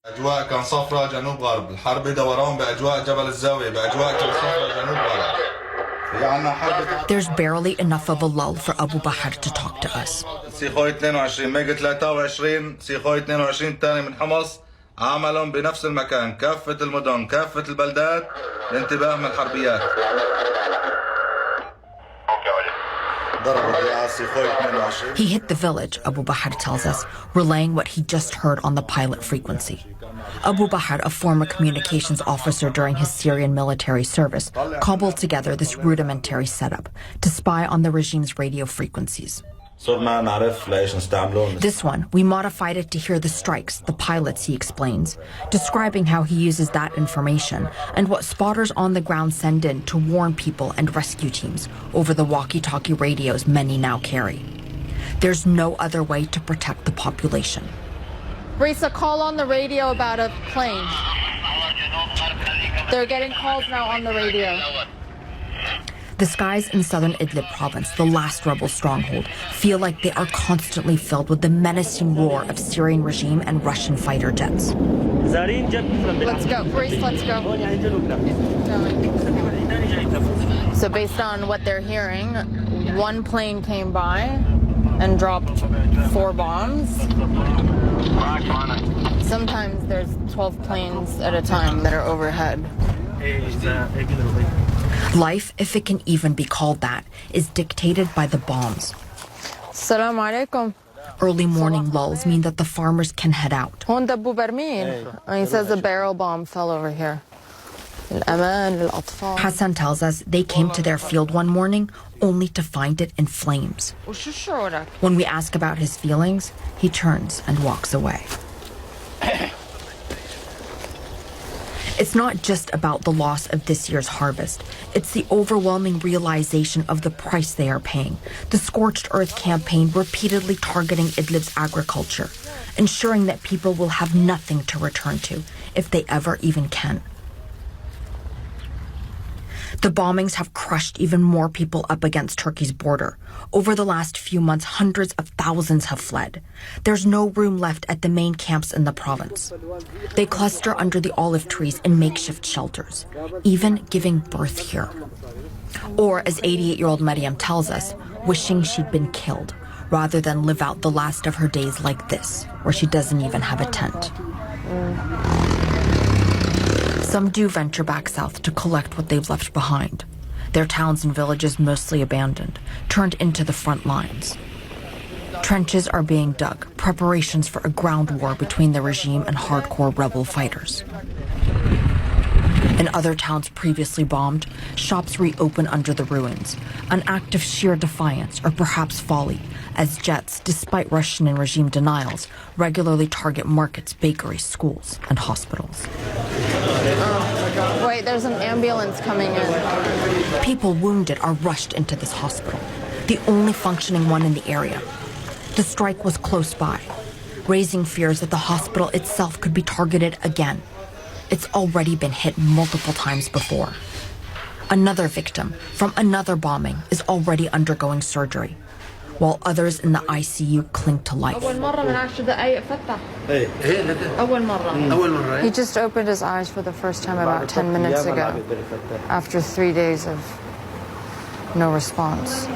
أجواء كان صفرة جنوب غرب، الحرب دوران بأجواء جبل الزاوية بأجواء كان صفرة جنوب غرب. There's barely enough of a lull for Abu Bakr to talk to us. سيخوي 22 ميجا 23 سيخوي 22 الثاني من حمص عملهم بنفس المكان، كافة المدن كافة البلدات الانتباه من الحربيات. He hit the village, Abu Bakr tells us, relaying what he just heard on the pilot frequency. Abu Bakr, a former communications officer during his Syrian military service, cobbled together this rudimentary setup to spy on the regime's radio frequencies. This one, we modified it to hear the strikes, the pilots, he explains, describing how he uses that information and what spotters on the ground send in to warn people and rescue teams over the walkie-talkie radios many now carry. There's no other way to protect the population. Risa, call on the radio about a plane. They're getting calls now on the radio. The skies in southern Idlib province, the last rebel stronghold, feel like they are constantly filled with the menacing roar of Syrian regime and Russian fighter jets. Let's go, Grace, let's go. So based on what they're hearing, one plane came by and dropped 4 bombs. Sometimes there's 12 planes at a time that are overhead. Life, if it can even be called that, is dictated by the bombs. Assalamu alaikum. Early morning lulls mean that the farmers can head out. He says a barrel bomb fell over here. Hassan tells us they came to their field one morning only to find it in flames. When we ask about his feelings, he turns and walks away. It's not just about the loss of this year's harvest. It's the overwhelming realization of the price they are paying. The Scorched Earth campaign repeatedly targeting Idlib's agriculture, ensuring that people will have nothing to return to, if they ever even can. The bombings have crushed even more people up against Turkey's border. Over the last few months, hundreds of thousands have fled. There's no room left at the main camps in the province. They cluster under the olive trees in makeshift shelters, even giving birth here. Or, as 88-year-old Maryam tells us, wishing she'd been killed, rather than live out the last of her days like this, where she doesn't even have a tent. Some do venture back south to collect what they've left behind. Their towns and villages mostly abandoned, turned into the front lines. Trenches are being dug, preparations for a ground war between the regime and hardcore rebel fighters. In other towns previously bombed, shops reopen under the ruins, an act of sheer defiance or perhaps folly, as jets, despite Russian and regime denials, regularly target markets, bakeries, schools, and hospitals. Wait, there's an ambulance coming in. People wounded are rushed into this hospital, the only functioning one in the area. The strike was close by, raising fears that the hospital itself could be targeted again. It's already been hit multiple times before. Another victim from another bombing is already undergoing surgery, while others in the ICU cling to life. He just opened his eyes for the first time about 10 minutes ago, after 3 days of no response.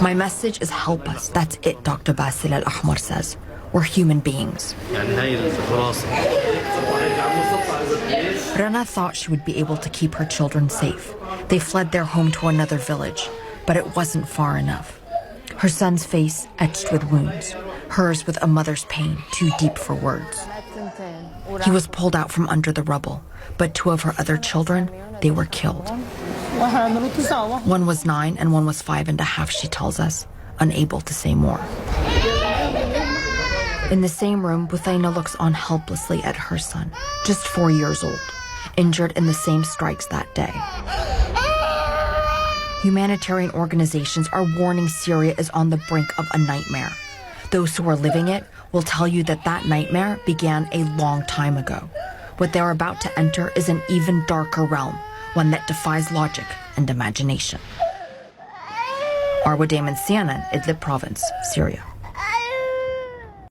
My message is help us. That's it, Dr. Basil Al-Ahmar says. We're human beings. Rana thought she would be able to keep her children safe. They fled their home to another village, but it wasn't far enough. Her son's face etched with wounds, hers with a mother's pain too deep for words. He was pulled out from under the rubble, but 2 of her other children, they were killed. One was 9 and one was 5.5, she tells us, unable to say more. In the same room, Buthaina looks on helplessly at her son, just 4 years old, injured in the same strikes that day. Humanitarian organizations are warning Syria is on the brink of a nightmare. Those who are living it will tell you that that nightmare began a long time ago. What they're about to enter is an even darker realm, one that defies logic and imagination. Arwa Damon, CNN, Idlib province, Syria.